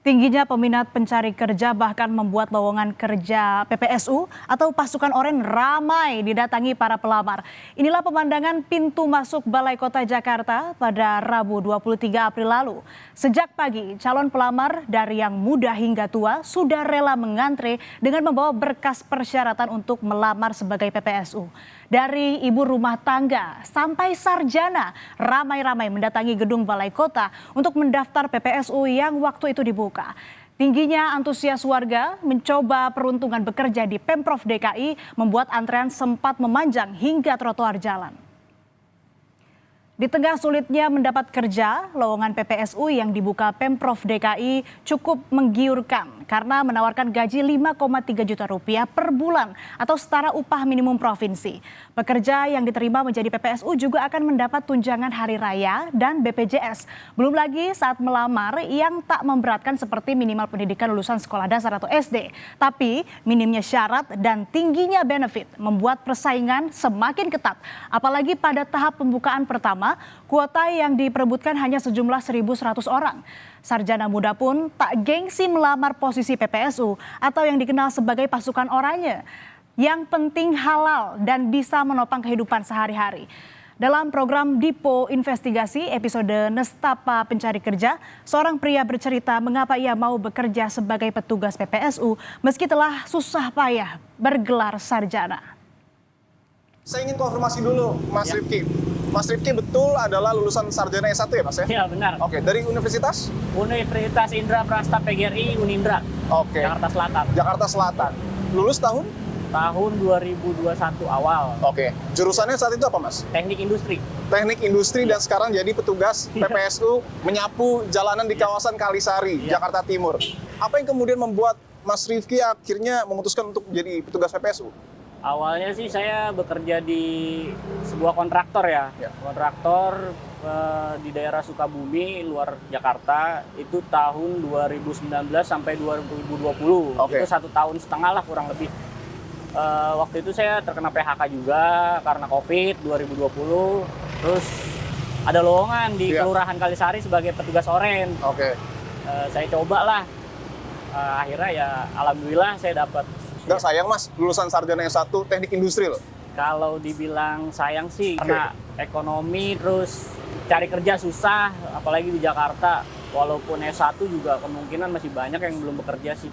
Tingginya peminat pencari kerja bahkan membuat lowongan kerja PPSU atau pasukan oranye ramai didatangi para pelamar. Inilah pemandangan pintu masuk Balai Kota Jakarta pada Rabu 23 April lalu. Sejak pagi, calon pelamar dari yang muda hingga tua sudah rela mengantre dengan membawa berkas persyaratan untuk melamar sebagai PPSU. Dari ibu rumah tangga sampai sarjana, ramai-ramai mendatangi gedung Balai Kota untuk mendaftar PPSU yang waktu itu dibuka. Tingginya antusias warga mencoba peruntungan bekerja di Pemprov DKI membuat antrean sempat memanjang hingga trotoar jalan. Di tengah sulitnya mendapat kerja, lowongan PPSU yang dibuka Pemprov DKI cukup menggiurkan karena menawarkan gaji 5,3 juta rupiah per bulan atau setara upah minimum provinsi. Pekerja yang diterima menjadi PPSU juga akan mendapat tunjangan hari raya dan BPJS. Belum lagi saat melamar yang tak memberatkan seperti minimal pendidikan lulusan sekolah dasar atau SD. Tapi minimnya syarat dan tingginya benefit membuat persaingan semakin ketat. Apalagi pada tahap pembukaan pertama, kuota yang diperebutkan hanya sejumlah 1.100 orang. Sarjana muda pun tak gengsi melamar posisi PPSU atau yang dikenal sebagai pasukan oranye. Yang penting halal dan bisa menopang kehidupan sehari-hari. Dalam program Dipo Investigasi episode Nestapa Pencari Kerja, seorang pria bercerita mengapa ia mau bekerja sebagai petugas PPSU meski telah susah payah bergelar sarjana. Saya ingin konfirmasi dulu, Mas Rifki. Mas Rifki betul adalah lulusan sarjana S1 ya, Mas ya? Iya, benar. Oke, dari universitas? Universitas Indra Prasta PGRI Unindra, Oke. Jakarta Selatan. Jakarta Selatan. Lulus tahun? Tahun 2021 awal. Oke. Jurusannya saat itu apa, Mas? Teknik industri. Teknik industri dan sekarang jadi petugas PPSU menyapu jalanan di kawasan Kalisari, Jakarta Timur. Apa yang kemudian membuat Mas Rifki akhirnya memutuskan untuk menjadi petugas PPSU? Awalnya sih saya bekerja di sebuah kontraktor ya. Kontraktor di daerah Sukabumi, luar Jakarta, itu tahun 2019 sampai 2020. Oke. Itu 1,5 tahun lah kurang lebih. Waktu itu saya terkena PHK juga karena COVID 2020. Terus ada lowongan di Kelurahan Kalisari sebagai petugas oren. Oke. Saya coba lah. Akhirnya ya alhamdulillah saya dapat. Nggak sayang, Mas, lulusan sarjana S1 teknik industri loh. Kalau dibilang sayang sih, karena ekonomi terus cari kerja susah, apalagi di Jakarta. Walaupun S1 juga kemungkinan masih banyak yang belum bekerja sih.